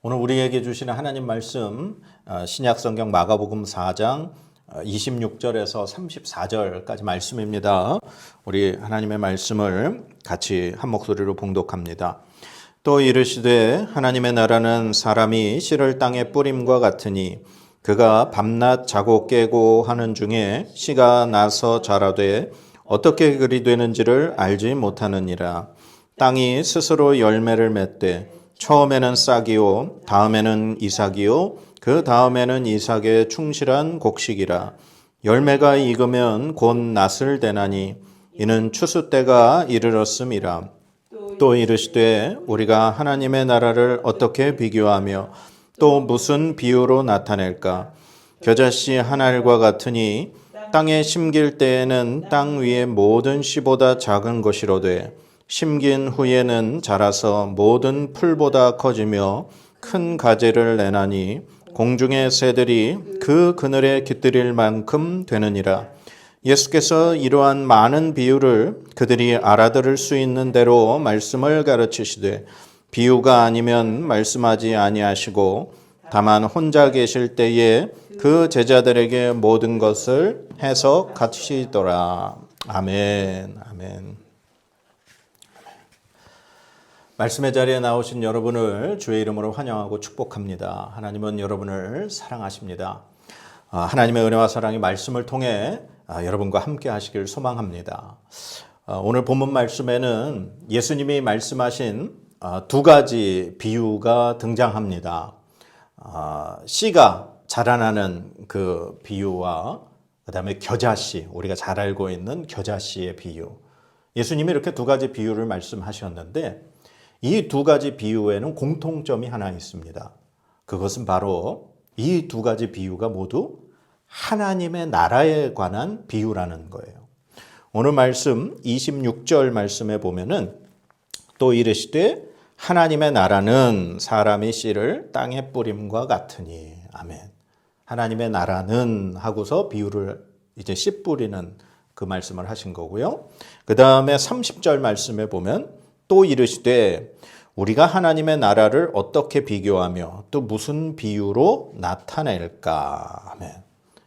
오늘 우리에게 주시는 하나님 말씀 신약성경 마가복음 4장 26절에서 34절까지 말씀입니다. 우리 하나님의 말씀을 같이 한 목소리로 봉독합니다. 또 이르시되 하나님의 나라는 사람이 씨를 땅에 뿌림과 같으니 그가 밤낮 자고 깨고 하는 중에 씨가 나서 자라되 어떻게 그리 되는지를 알지 못하느니라. 땅이 스스로 열매를 맺되 처음에는 싹이요 다음에는 이삭이요 그 다음에는 이삭의 충실한 곡식이라. 열매가 익으면 곧 낫을 대나니 이는 추수 때가 이르렀음이라. 또 이르시되 우리가 하나님의 나라를 어떻게 비교하며 또 무슨 비유로 나타낼까? 겨자씨 한 알과 같으니 땅에 심길 때에는 땅 위의 모든 씨보다 작은 것이로되 심긴 후에는 자라서 모든 풀보다 커지며 큰 가지를 내나니 공중의 새들이 그 그늘에 깃들일 만큼 되느니라. 예수께서 이러한 많은 비유를 그들이 알아들을 수 있는 대로 말씀을 가르치시되 비유가 아니면 말씀하지 아니하시고 다만 혼자 계실 때에 그 제자들에게 모든 것을 해석하시더라. 아멘. 아멘. 말씀의 자리에 나오신 여러분을 주의 이름으로 환영하고 축복합니다. 하나님은 여러분을 사랑하십니다. 하나님의 은혜와 사랑이 말씀을 통해 여러분과 함께 하시길 소망합니다. 오늘 본문 말씀에는 예수님이 말씀하신 두 가지 비유가 등장합니다. 씨가 자라나는 그 비유와 그 다음에 겨자씨, 우리가 잘 알고 있는 겨자씨의 비유. 예수님이 이렇게 두 가지 비유를 말씀하셨는데 이 두 가지 비유에는 공통점이 하나 있습니다. 그것은 바로 이 두 가지 비유가 모두 하나님의 나라에 관한 비유라는 거예요. 오늘 말씀 26절 말씀에 보면은 또 이르시되 하나님의 나라는 사람이 씨를 땅에 뿌림과 같으니. 아멘. 하나님의 나라는 하고서 비유를 이제 씨 뿌리는 그 말씀을 하신 거고요. 그 다음에 30절 말씀에 보면 또 이르시되 우리가 하나님의 나라를 어떻게 비교하며 또 무슨 비유로 나타낼까. 아멘.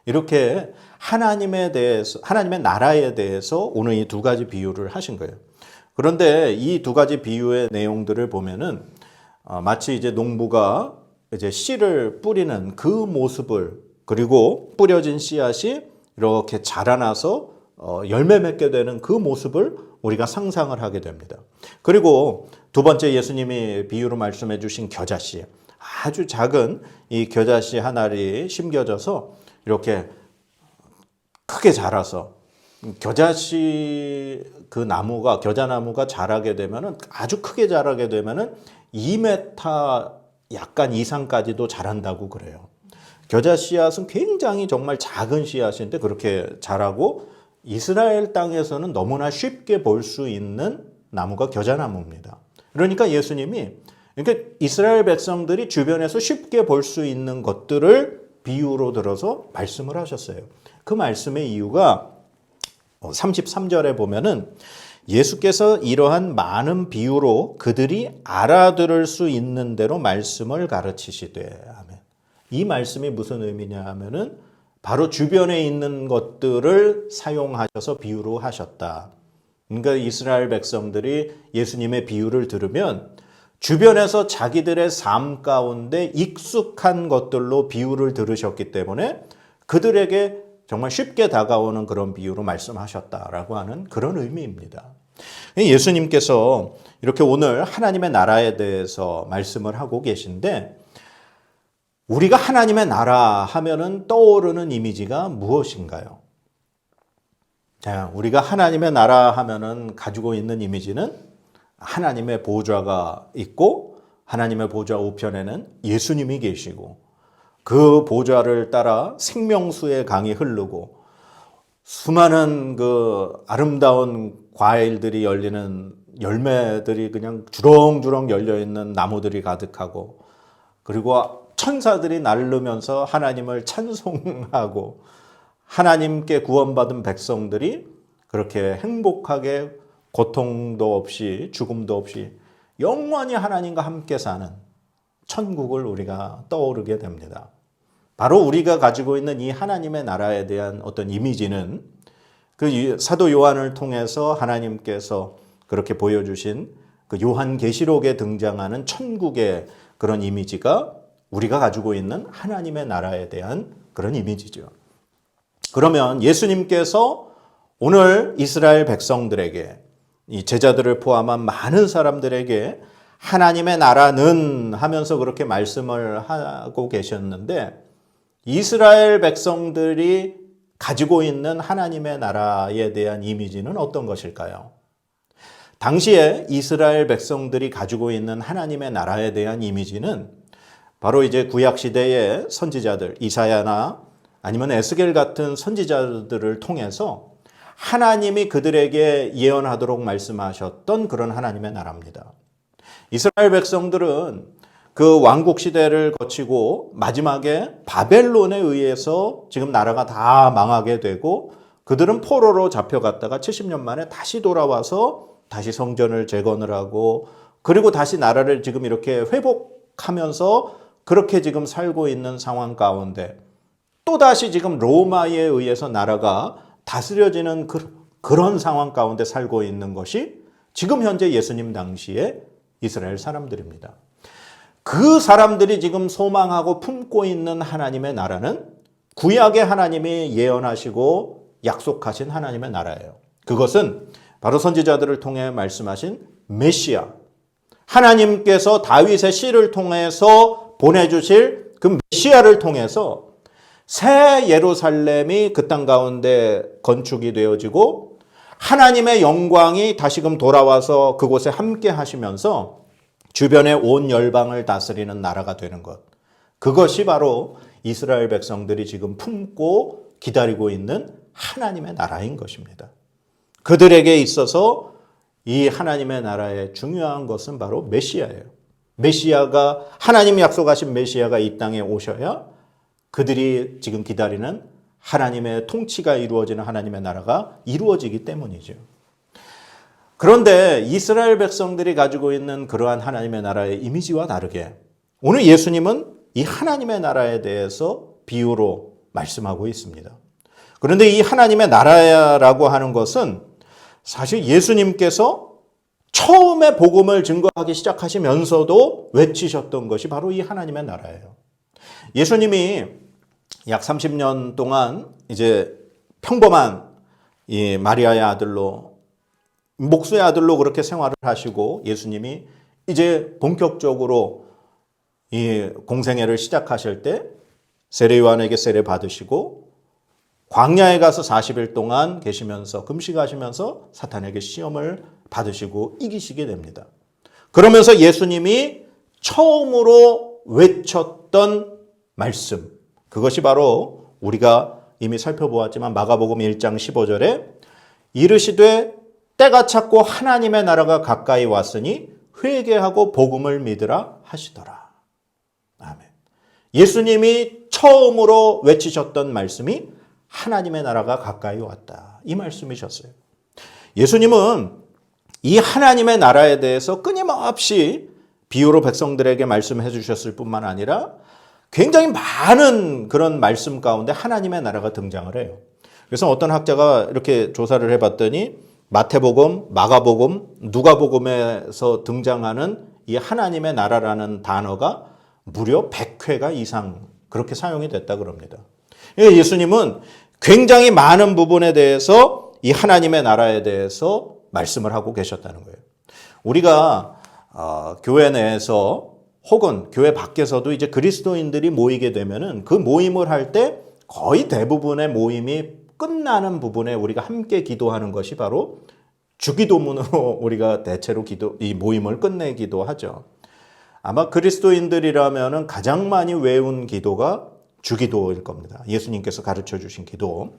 이렇게 하나님에 대해서, 하나님의 나라에 대해서 오늘 이 두 가지 비유를 하신 거예요. 그런데 이 두 가지 비유의 내용들을 보면은 마치 이제 농부가 이제 씨를 뿌리는 그 모습을, 그리고 뿌려진 씨앗이 이렇게 자라나서 열매 맺게 되는 그 모습을 우리가 상상을 하게 됩니다. 그리고 두 번째 예수님이 비유로 말씀해 주신 겨자씨, 아주 작은 이 겨자씨 한 알이 심겨져서 이렇게 크게 자라서 겨자씨 그 나무가, 겨자나무가 자라게 되면은, 아주 크게 자라게 되면은 2m 약간 이상까지도 자란다고 그래요. 겨자 씨앗은 굉장히 정말 작은 씨앗인데 그렇게 자라고 이스라엘 땅에서는 너무나 쉽게 볼 수 있는 나무가 겨자나무입니다. 그러니까 예수님이 이렇게 이스라엘 백성들이 주변에서 쉽게 볼 수 있는 것들을 비유로 들어서 말씀을 하셨어요. 그 말씀의 이유가 33절에 보면은 예수께서 이러한 많은 비유로 그들이 알아들을 수 있는 대로 말씀을 가르치시되. 아멘. 이 말씀이 무슨 의미냐 하면은 바로 주변에 있는 것들을 사용하셔서 비유로 하셨다. 그러니까 이스라엘 백성들이 예수님의 비유를 들으면 주변에서 자기들의 삶 가운데 익숙한 것들로 비유를 들으셨기 때문에 그들에게 정말 쉽게 다가오는 그런 비유로 말씀하셨다라고 하는 그런 의미입니다. 예수님께서 이렇게 오늘 하나님의 나라에 대해서 말씀을 하고 계신데, 우리가 하나님의 나라 하면은 떠오르는 이미지가 무엇인가요? 자, 우리가 하나님의 나라 하면은 가지고 있는 이미지는 하나님의 보좌가 있고 하나님의 보좌 우편에는 예수님이 계시고 그 보좌를 따라 생명수의 강이 흐르고 수많은 그 아름다운 과일들이 열리는, 열매들이 그냥 주렁주렁 열려있는 나무들이 가득하고, 그리고 천사들이 날르면서 하나님을 찬송하고 하나님께 구원받은 백성들이 그렇게 행복하게 고통도 없이 죽음도 없이 영원히 하나님과 함께 사는 천국을 우리가 떠오르게 됩니다. 바로 우리가 가지고 있는 이 하나님의 나라에 대한 어떤 이미지는 그 사도 요한을 통해서 하나님께서 그렇게 보여주신 그 요한계시록에 등장하는 천국의 그런 이미지가 우리가 가지고 있는 하나님의 나라에 대한 그런 이미지죠. 그러면 예수님께서 오늘 이스라엘 백성들에게, 이 제자들을 포함한 많은 사람들에게 하나님의 나라는 하면서 그렇게 말씀을 하고 계셨는데, 이스라엘 백성들이 가지고 있는 하나님의 나라에 대한 이미지는 어떤 것일까요? 당시에 이스라엘 백성들이 가지고 있는 하나님의 나라에 대한 이미지는 바로 이제 구약 시대의 선지자들, 이사야나 아니면 에스겔 같은 선지자들을 통해서 하나님이 그들에게 예언하도록 말씀하셨던 그런 하나님의 나라입니다. 이스라엘 백성들은 그 왕국 시대를 거치고 마지막에 바벨론에 의해서 지금 나라가 다 망하게 되고, 그들은 포로로 잡혀갔다가 70년 만에 다시 돌아와서 다시 성전을 재건을 하고, 그리고 다시 나라를 지금 이렇게 회복하면서 그렇게 지금 살고 있는 상황 가운데, 또다시 지금 로마에 의해서 나라가 다스려지는 그런 상황 가운데 살고 있는 것이 지금 현재 예수님 당시의 이스라엘 사람들입니다. 그 사람들이 지금 소망하고 품고 있는 하나님의 나라는 구약의 하나님이 예언하시고 약속하신 하나님의 나라예요. 그것은 바로 선지자들을 통해 말씀하신 메시아, 하나님께서 다윗의 씨를 통해서 보내주실 그 메시아를 통해서 새 예루살렘이 그 땅 가운데 건축이 되어지고, 하나님의 영광이 다시금 돌아와서 그곳에 함께 하시면서 주변의 온 열방을 다스리는 나라가 되는 것. 그것이 바로 이스라엘 백성들이 지금 품고 기다리고 있는 하나님의 나라인 것입니다. 그들에게 있어서 이 하나님의 나라의 중요한 것은 바로 메시아예요. 메시아가, 하나님이 약속하신 메시아가 이 땅에 오셔야 그들이 지금 기다리는 하나님의 통치가 이루어지는 하나님의 나라가 이루어지기 때문이죠. 그런데 이스라엘 백성들이 가지고 있는 그러한 하나님의 나라의 이미지와 다르게 오늘 예수님은 이 하나님의 나라에 대해서 비유로 말씀하고 있습니다. 그런데 이 하나님의 나라라고 하는 것은 사실 예수님께서 처음에 복음을 증거하기 시작하시면서도 외치셨던 것이 바로 이 하나님의 나라예요. 예수님이 약 30년 동안 이제 평범한 이 마리아의 아들로, 목수의 아들로 그렇게 생활을 하시고, 예수님이 이제 본격적으로 이 공생애를 시작하실 때 세례 요한에게 세례 받으시고, 광야에 가서 40일 동안 계시면서 금식하시면서 사탄에게 시험을 받으시고 이기시게 됩니다. 그러면서 예수님이 처음으로 외쳤던 말씀, 그것이 바로 우리가 이미 살펴보았지만 마가복음 1장 15절에 이르시되 때가 찼고 하나님의 나라가 가까이 왔으니 회개하고 복음을 믿으라 하시더라. 아멘. 예수님이 처음으로 외치셨던 말씀이 하나님의 나라가 가까이 왔다, 이 말씀이셨어요. 예수님은 이 하나님의 나라에 대해서 끊임없이 비유로 백성들에게 말씀해 주셨을 뿐만 아니라 굉장히 많은 그런 말씀 가운데 하나님의 나라가 등장을 해요. 그래서 어떤 학자가 이렇게 조사를 해봤더니 마태복음, 마가복음, 누가복음에서 등장하는 이 하나님의 나라라는 단어가 무려 100회가 이상 그렇게 사용이 됐다 그럽니다. 예수님은 굉장히 많은 부분에 대해서 이 하나님의 나라에 대해서 말씀을 하고 계셨다는 거예요. 우리가 교회 내에서 혹은 교회 밖에서도 이제 그리스도인들이 모이게 되면은 그 모임을 할 때 거의 대부분의 모임이 끝나는 부분에 우리가 함께 기도하는 것이 바로 주기도문으로 우리가 대체로 이 모임을 끝내기도 하죠. 아마 그리스도인들이라면은 가장 많이 외운 기도가 주기도일 겁니다. 예수님께서 가르쳐 주신 기도.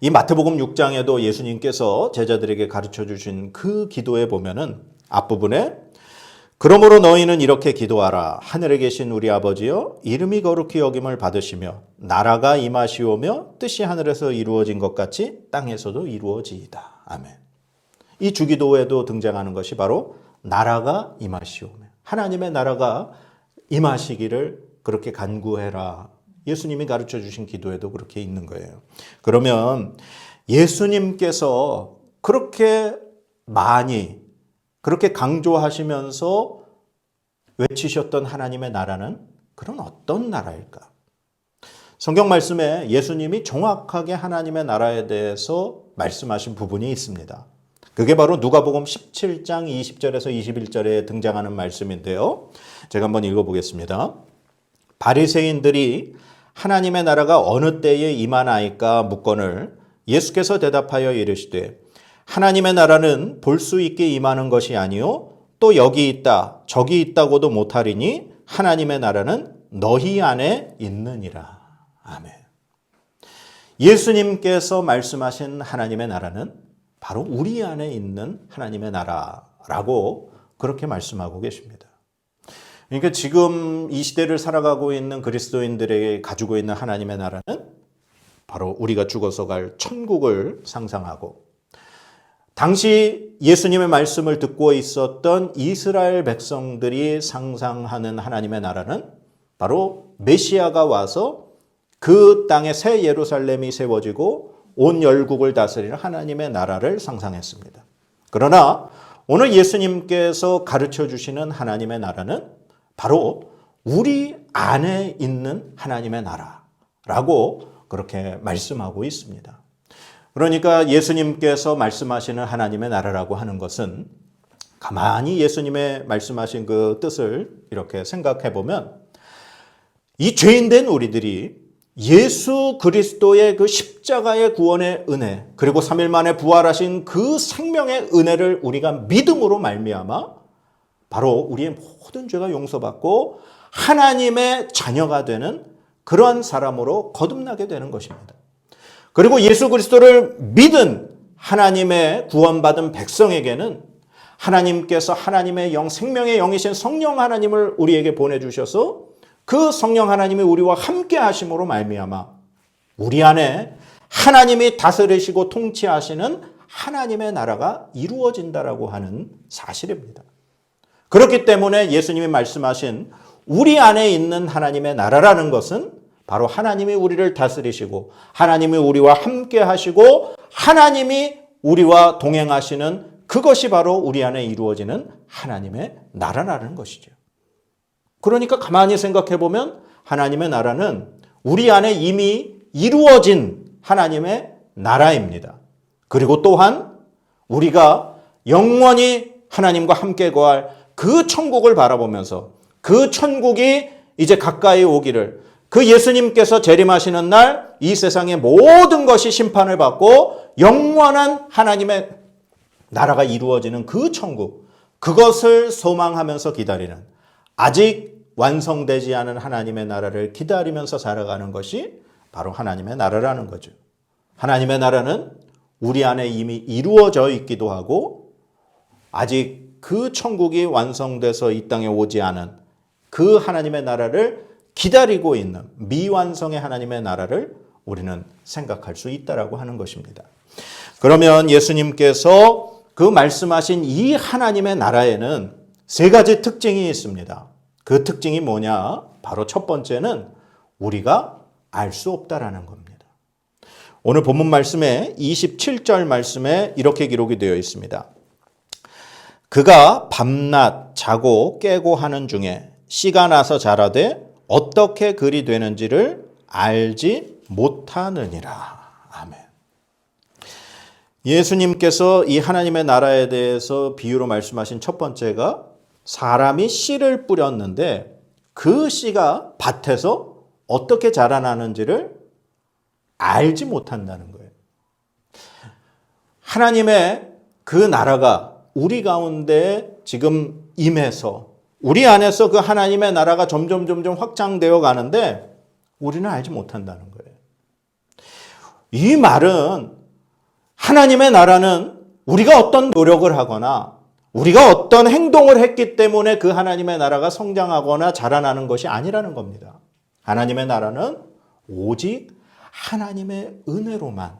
이 마태복음 6장에도 예수님께서 제자들에게 가르쳐 주신 그 기도에 보면은 앞부분에 그러므로 너희는 이렇게 기도하라. 하늘에 계신 우리 아버지여, 이름이 거룩히 여김을 받으시며 나라가 임하시오며 뜻이 하늘에서 이루어진 것 같이 땅에서도 이루어지이다. 아멘. 이 주기도에도 등장하는 것이 바로 나라가 임하시오며, 하나님의 나라가 임하시기를 그렇게 간구해라. 예수님이 가르쳐 주신 기도에도 그렇게 있는 거예요. 그러면 예수님께서 그렇게 많이 그렇게 강조하시면서 외치셨던 하나님의 나라는 그런 어떤 나라일까? 성경 말씀에 예수님이 정확하게 하나님의 나라에 대해서 말씀하신 부분이 있습니다. 그게 바로 누가복음 17장 20절에서 21절에 등장하는 말씀인데요. 제가 한번 읽어보겠습니다. 바리새인들이 하나님의 나라가 어느 때에 임하나이까 묻거늘 예수께서 대답하여 이르시되 하나님의 나라는 볼 수 있게 임하는 것이 아니요 또 여기 있다 저기 있다고도 못하리니 하나님의 나라는 너희 안에 있느니라. 아멘. 예수님께서 말씀하신 하나님의 나라는 바로 우리 안에 있는 하나님의 나라라고 그렇게 말씀하고 계십니다. 그러니까 지금 이 시대를 살아가고 있는 그리스도인들에게 가지고 있는 하나님의 나라는 바로 우리가 죽어서 갈 천국을 상상하고 당시 예수님의 말씀을 듣고 있었던 이스라엘 백성들이 상상하는 하나님의 나라는 바로 메시아가 와서 그 땅에 새 예루살렘이 세워지고 온 열국을 다스리는 하나님의 나라를 상상했습니다. 그러나 오늘 예수님께서 가르쳐 주시는 하나님의 나라는 바로 우리 안에 있는 하나님의 나라라고 그렇게 말씀하고 있습니다. 그러니까 예수님께서 말씀하시는 하나님의 나라라고 하는 것은 가만히 예수님의 말씀하신 그 뜻을 이렇게 생각해 보면 이 죄인된 우리들이 예수 그리스도의 그 십자가의 구원의 은혜 그리고 3일 만에 부활하신 그 생명의 은혜를 우리가 믿음으로 말미암아 바로 우리의 모든 죄가 용서받고 하나님의 자녀가 되는 그러한 사람으로 거듭나게 되는 것입니다. 그리고 예수 그리스도를 믿은 하나님의 구원받은 백성에게는 하나님께서 하나님의 영, 생명의 영이신 성령 하나님을 우리에게 보내주셔서 그 성령 하나님이 우리와 함께 하심으로 말미암아 우리 안에 하나님이 다스리시고 통치하시는 하나님의 나라가 이루어진다라고 하는 사실입니다. 그렇기 때문에 예수님이 말씀하신 우리 안에 있는 하나님의 나라라는 것은 바로 하나님이 우리를 다스리시고 하나님이 우리와 함께 하시고 하나님이 우리와 동행하시는 그것이 바로 우리 안에 이루어지는 하나님의 나라라는 것이죠. 그러니까 가만히 생각해 보면 하나님의 나라는 우리 안에 이미 이루어진 하나님의 나라입니다. 그리고 또한 우리가 영원히 하나님과 함께 거할 그 천국을 바라보면서 그 천국이 이제 가까이 오기를 그 예수님께서 재림하시는 날 이 세상의 모든 것이 심판을 받고 영원한 하나님의 나라가 이루어지는 그 천국 그것을 소망하면서 기다리는 아직 완성되지 않은 하나님의 나라를 기다리면서 살아가는 것이 바로 하나님의 나라라는 거죠. 하나님의 나라는 우리 안에 이미 이루어져 있기도 하고 아직 그 천국이 완성돼서 이 땅에 오지 않은 그 하나님의 나라를 기다리고 있는 미완성의 하나님의 나라를 우리는 생각할 수 있다라고 하는 것입니다. 그러면 예수님께서 그 말씀하신 이 하나님의 나라에는 세 가지 특징이 있습니다. 그 특징이 뭐냐? 바로 첫 번째는 우리가 알 수 없다라는 겁니다. 오늘 본문 말씀에 27절 말씀에 이렇게 기록이 되어 있습니다. 그가 밤낮 자고 깨고 하는 중에 씨가 나서 자라되 어떻게 그리 되는지를 알지 못하느니라. 아멘. 예수님께서 이 하나님의 나라에 대해서 비유로 말씀하신 첫 번째가 사람이 씨를 뿌렸는데 그 씨가 밭에서 어떻게 자라나는지를 알지 못한다는 거예요. 하나님의 그 나라가 우리 가운데 지금 임해서 우리 안에서 그 하나님의 나라가 점점 확장되어 가는데 우리는 알지 못한다는 거예요. 이 말은 하나님의 나라는 우리가 어떤 노력을 하거나 우리가 어떤 행동을 했기 때문에 그 하나님의 나라가 성장하거나 자라나는 것이 아니라는 겁니다. 하나님의 나라는 오직 하나님의 은혜로만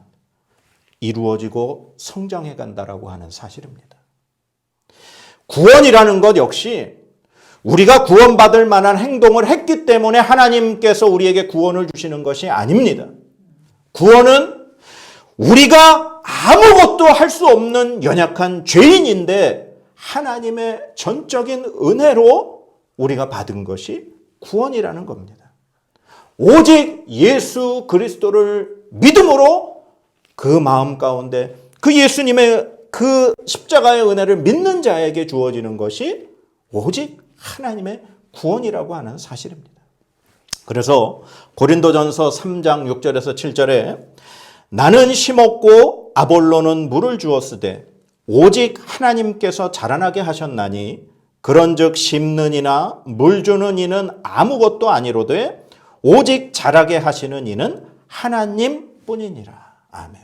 이루어지고 성장해 간다라고 하는 사실입니다. 구원이라는 것 역시 우리가 구원받을 만한 행동을 했기 때문에 하나님께서 우리에게 구원을 주시는 것이 아닙니다. 구원은 우리가 아무것도 할 수 없는 연약한 죄인인데 하나님의 전적인 은혜로 우리가 받은 것이 구원이라는 겁니다. 오직 예수 그리스도를 믿음으로 그 마음 가운데 그 예수님의 그 십자가의 은혜를 믿는 자에게 주어지는 것이 오직 하나님의 구원이라고 하는 사실입니다. 그래서 고린도전서 3장 6절에서 7절에 나는 심었고 아볼로는 물을 주었으되 오직 하나님께서 자라나게 하셨나니 그런즉 심는 이나 물 주는 이는 아무것도 아니로되 오직 자라게 하시는 이는 하나님뿐이니라. 아멘.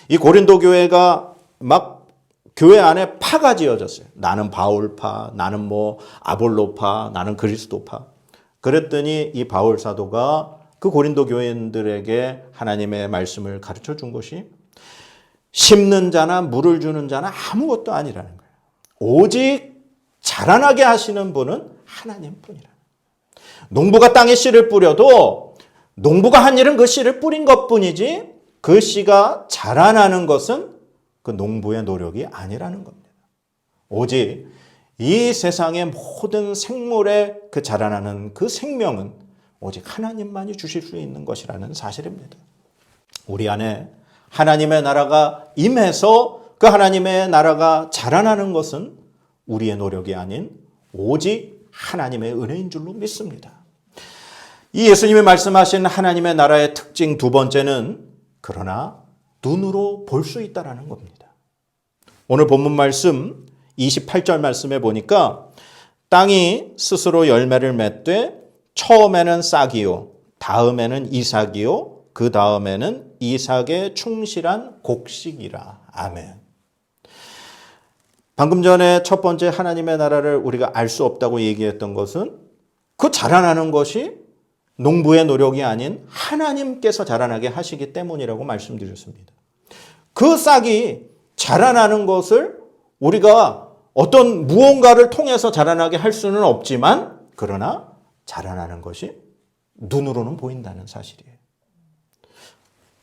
이 고린도 교회가 막 교회 안에 파가 지어졌어요. 나는 바울파, 나는 뭐 아볼로파, 나는 그리스도파. 그랬더니 이 바울 사도가 그 고린도 교인들에게 하나님의 말씀을 가르쳐 준 것이 심는 자나 물을 주는 자나 아무것도 아니라는 거예요. 오직 자라나게 하시는 분은 하나님뿐이라. 농부가 땅에 씨를 뿌려도 농부가 한 일은 그 씨를 뿌린 것뿐이지 그 씨가 자라나는 것은 그 농부의 노력이 아니라는 겁니다. 오직 이 세상의 모든 생물의 그 자라나는 그 생명은 오직 하나님만이 주실 수 있는 것이라는 사실입니다. 우리 안에 하나님의 나라가 임해서 그 하나님의 나라가 자라나는 것은 우리의 노력이 아닌 오직 하나님의 은혜인 줄로 믿습니다. 이 예수님이 말씀하신 하나님의 나라의 특징 두 번째는 그러나 눈으로 볼 수 있다라는 겁니다. 오늘 본문 말씀 28절 말씀에 보니까 땅이 스스로 열매를 맺되 처음에는 싹이요 다음에는 이삭이요 그 다음에는 이삭의 충실한 곡식이라. 아멘. 방금 전에 첫 번째 하나님의 나라를 우리가 알 수 없다고 얘기했던 것은 그 자라나는 것이 농부의 노력이 아닌 하나님께서 자라나게 하시기 때문이라고 말씀드렸습니다. 그 싹이 자라나는 것을 우리가 어떤 무언가를 통해서 자라나게 할 수는 없지만 그러나 자라나는 것이 눈으로는 보인다는 사실이에요.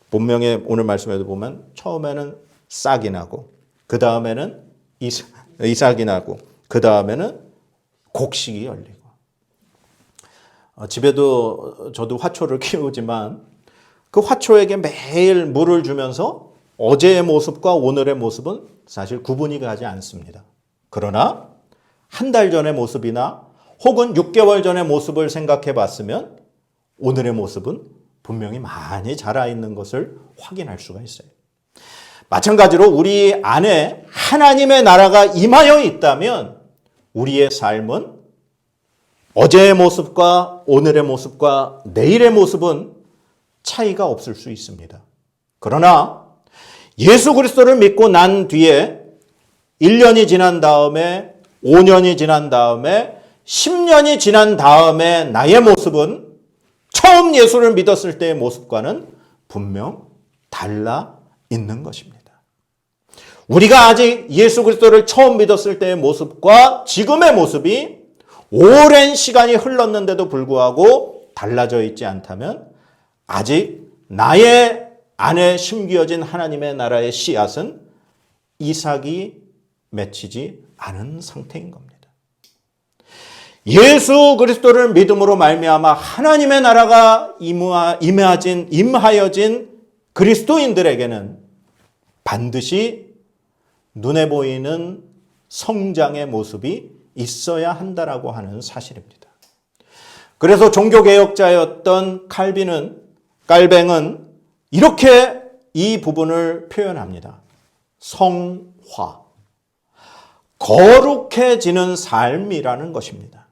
본명의 오늘 말씀에도 보면 처음에는 싹이 나고 그 다음에는 이삭이 나고 그 다음에는 곡식이 열리고 집에도 저도 화초를 키우지만 그 화초에게 매일 물을 주면서 어제의 모습과 오늘의 모습은 사실 구분이 가지 않습니다. 그러나 한 달 전의 모습이나 혹은 6개월 전의 모습을 생각해 봤으면 오늘의 모습은 분명히 많이 자라 있는 것을 확인할 수가 있어요. 마찬가지로 우리 안에 하나님의 나라가 임하여 있다면 우리의 삶은 어제의 모습과 오늘의 모습과 내일의 모습은 차이가 없을 수 있습니다. 그러나 예수 그리스도를 믿고 난 뒤에 1년이 지난 다음에 5년이 지난 다음에 10년이 지난 다음에 나의 모습은 처음 예수를 믿었을 때의 모습과는 분명 달라 있는 것입니다. 우리가 아직 예수 그리스도를 처음 믿었을 때의 모습과 지금의 모습이 오랜 시간이 흘렀는데도 불구하고 달라져 있지 않다면 아직 나의 안에 심겨진 하나님의 나라의 씨앗은 이삭이 맺히지 않은 상태인 겁니다. 예수 그리스도를 믿음으로 말미암아 하나님의 나라가 임하여진 그리스도인들에게는 반드시 눈에 보이는 성장의 모습이 있어야 한다라고 하는 사실입니다. 그래서 종교개혁자였던 깔뱅은 이렇게 이 부분을 표현합니다. 성화, 거룩해지는 삶이라는 것입니다.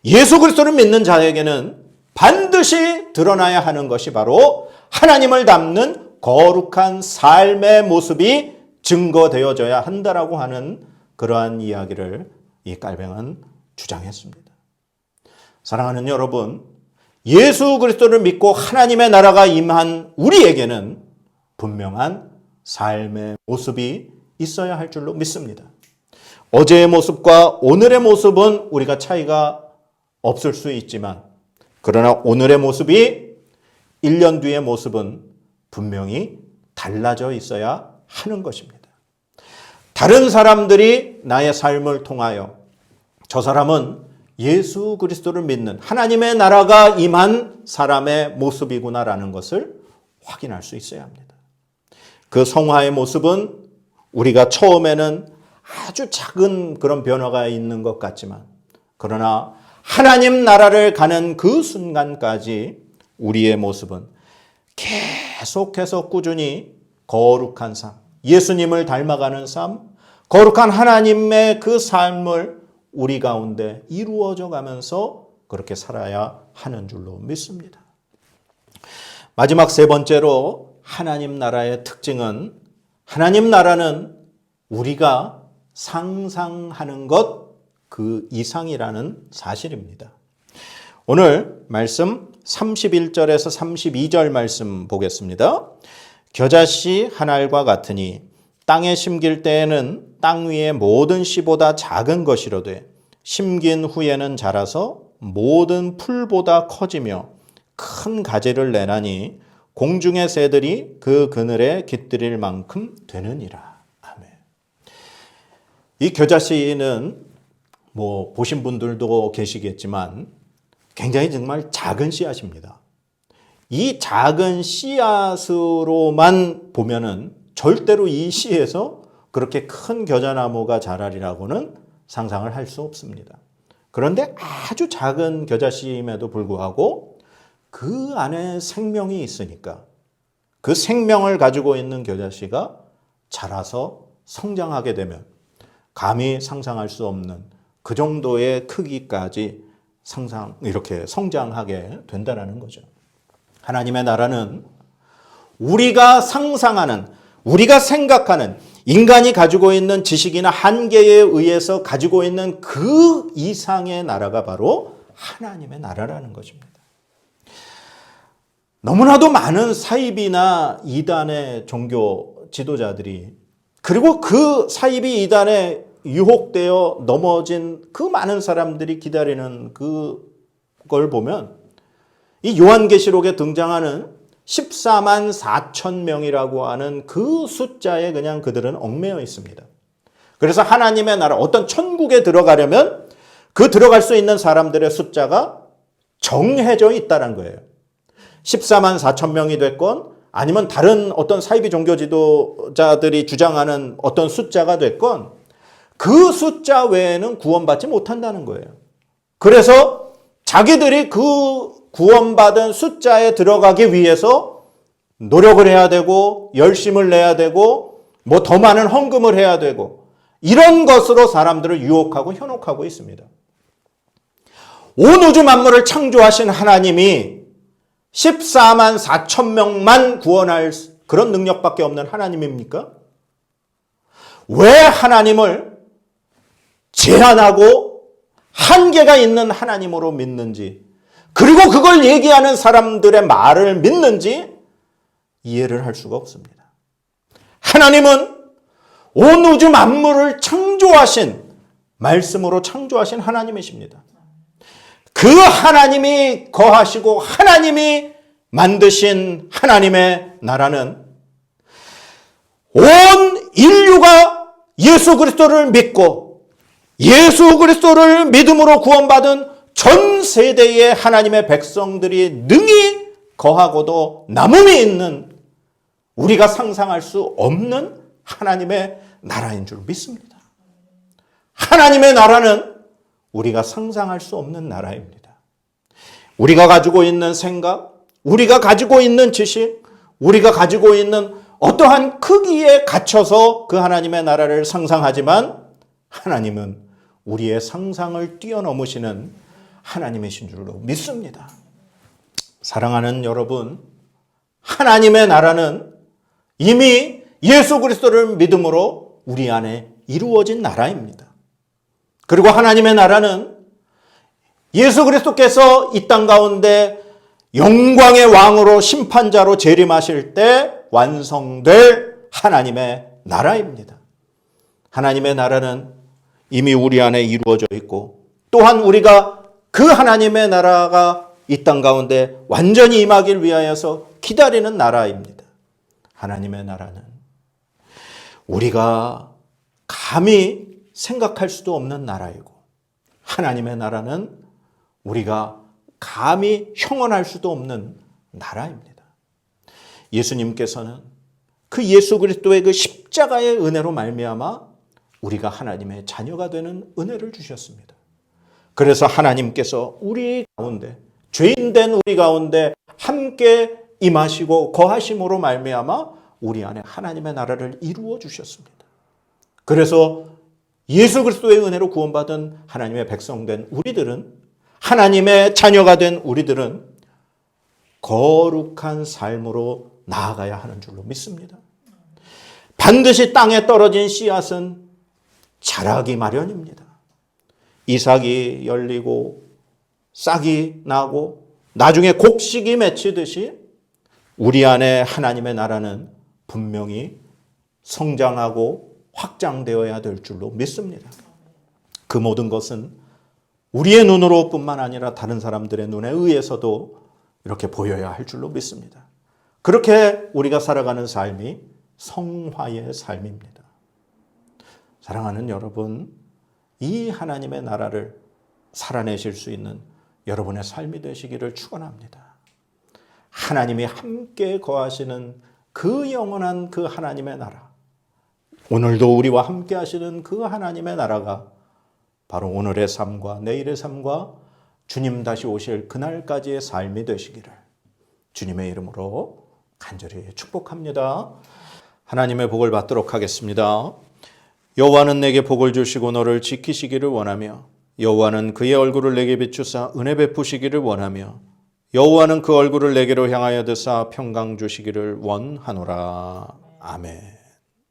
예수 그리스도를 믿는 자에게는 반드시 드러나야 하는 것이 바로 하나님을 닮는 거룩한 삶의 모습이 증거되어져야 한다라고 하는 그러한 이야기를 이 깔뱅은 주장했습니다. 사랑하는 여러분, 예수 그리스도를 믿고 하나님의 나라가 임한 우리에게는 분명한 삶의 모습이 있어야 할 줄로 믿습니다. 어제의 모습과 오늘의 모습은 우리가 차이가 없을 수 있지만 그러나 오늘의 모습이 1년 뒤의 모습은 분명히 달라져 있어야 하는 것입니다. 다른 사람들이 나의 삶을 통하여 저 사람은 예수 그리스도를 믿는 하나님의 나라가 임한 사람의 모습이구나라는 것을 확인할 수 있어야 합니다. 그 성화의 모습은 우리가 처음에는 아주 작은 그런 변화가 있는 것 같지만 그러나 하나님 나라를 가는 그 순간까지 우리의 모습은 계속해서 꾸준히 거룩한 삶, 예수님을 닮아가는 삶, 거룩한 하나님의 그 삶을 우리 가운데 이루어져 가면서 그렇게 살아야 하는 줄로 믿습니다. 마지막 세 번째로 하나님 나라의 특징은 하나님 나라는 우리가 상상하는 것 그 이상이라는 사실입니다. 오늘 말씀 31절에서 32절 말씀 보겠습니다. 겨자씨 한 알과 같으니 땅에 심길 때에는 땅 위의 모든 씨보다 작은 것이로되 심긴 후에는 자라서 모든 풀보다 커지며 큰 가지를 내나니 공중의 새들이 그 그늘에 깃들일 만큼 되느니라. 아멘. 이 겨자씨는 보신 분들도 계시겠지만 굉장히 정말 작은 씨앗입니다. 이 작은 씨앗으로만 보면은 절대로 이 씨에서 그렇게 큰 겨자나무가 자라리라고는 상상을 할 수 없습니다. 그런데 아주 작은 겨자씨임에도 불구하고 그 안에 생명이 있으니까 그 생명을 가지고 있는 겨자씨가 자라서 성장하게 되면 감히 상상할 수 없는 그 정도의 크기까지 이렇게 성장하게 된다는 거죠. 하나님의 나라는 우리가 상상하는, 우리가 생각하는 인간이 가지고 있는 지식이나 한계에 의해서 가지고 있는 그 이상의 나라가 바로 하나님의 나라라는 것입니다. 너무나도 많은 사이비나 이단의 종교 지도자들이 그리고 그 사이비 이단에 유혹되어 넘어진 그 많은 사람들이 기다리는 그걸 보면 이 요한계시록에 등장하는 14만 4천 명이라고 하는 그 숫자에 그냥 그들은 얽매여 있습니다. 그래서 하나님의 나라, 어떤 천국에 들어가려면 그 들어갈 수 있는 사람들의 숫자가 정해져 있다는 거예요. 14만 4천 명이 됐건 아니면 다른 어떤 사이비 종교 지도자들이 주장하는 어떤 숫자가 됐건 그 숫자 외에는 구원받지 못한다는 거예요. 그래서 자기들이 그 구원받은 숫자에 들어가기 위해서 노력을 해야 되고 열심을 내야 되고 더 많은 헌금을 해야 되고 이런 것으로 사람들을 유혹하고 현혹하고 있습니다. 온 우주 만물을 창조하신 하나님이 14만 4천 명만 구원할 그런 능력밖에 없는 하나님입니까? 왜 하나님을 제한하고 한계가 있는 하나님으로 믿는지 그리고 그걸 얘기하는 사람들의 말을 믿는지 이해를 할 수가 없습니다. 하나님은 온 우주 만물을 창조하신 말씀으로 창조하신 하나님이십니다. 그 하나님이 거하시고 하나님이 만드신 하나님의 나라는 온 인류가 예수 그리스도를 믿고 예수 그리스도를 믿음으로 구원받은 전 세대의 하나님의 백성들이 능히 거하고도 남음이 있는 우리가 상상할 수 없는 하나님의 나라인 줄 믿습니다. 하나님의 나라는 우리가 상상할 수 없는 나라입니다. 우리가 가지고 있는 생각, 우리가 가지고 있는 지식, 우리가 가지고 있는 어떠한 크기에 갇혀서 그 하나님의 나라를 상상하지만 하나님은 우리의 상상을 뛰어넘으시는 하나님이신 줄로 믿습니다. 사랑하는 여러분, 하나님의 나라는 이미 예수 그리스도를 믿음으로 우리 안에 이루어진 나라입니다. 그리고 하나님의 나라는 예수 그리스도께서 이 땅 가운데 영광의 왕으로 심판자로 재림하실 때 완성될 하나님의 나라입니다. 하나님의 나라는 이미 우리 안에 이루어져 있고 또한 우리가 그 하나님의 나라가 이 땅 가운데 완전히 임하길 위하여서 기다리는 나라입니다. 하나님의 나라는 우리가 감히 생각할 수도 없는 나라이고 하나님의 나라는 우리가 감히 형언할 수도 없는 나라입니다. 예수님께서는 그 예수 그리스도의 그 십자가의 은혜로 말미암아 우리가 하나님의 자녀가 되는 은혜를 주셨습니다. 그래서 하나님께서 우리 가운데 죄인된 우리 가운데 함께 임하시고 거하심으로 말미암아 우리 안에 하나님의 나라를 이루어 주셨습니다. 그래서 예수 그리스도의 은혜로 구원받은 하나님의 백성된 우리들은 하나님의 자녀가 된 우리들은 거룩한 삶으로 나아가야 하는 줄로 믿습니다. 반드시 땅에 떨어진 씨앗은 자라기 마련입니다. 이삭이 열리고 싹이 나고 나중에 곡식이 맺히듯이 우리 안에 하나님의 나라는 분명히 성장하고 확장되어야 될 줄로 믿습니다. 그 모든 것은 우리의 눈으로 뿐만 아니라 다른 사람들의 눈에 의해서도 이렇게 보여야 할 줄로 믿습니다. 그렇게 우리가 살아가는 삶이 성화의 삶입니다. 사랑하는 여러분, 이 하나님의 나라를 살아내실 수 있는 여러분의 삶이 되시기를 축원합니다. 하나님이 함께 거하시는 그 영원한 그 하나님의 나라, 오늘도 우리와 함께 하시는 그 하나님의 나라가 바로 오늘의 삶과 내일의 삶과 주님 다시 오실 그날까지의 삶이 되시기를 주님의 이름으로 간절히 축복합니다. 하나님의 복을 받도록 하겠습니다. 여호와는 내게 복을 주시고 너를 지키시기를 원하며 여호와는 그의 얼굴을 내게 비추사 은혜 베푸시기를 원하며 여호와는 그 얼굴을 내게로 향하여 드사 평강 주시기를 원하노라. 아멘.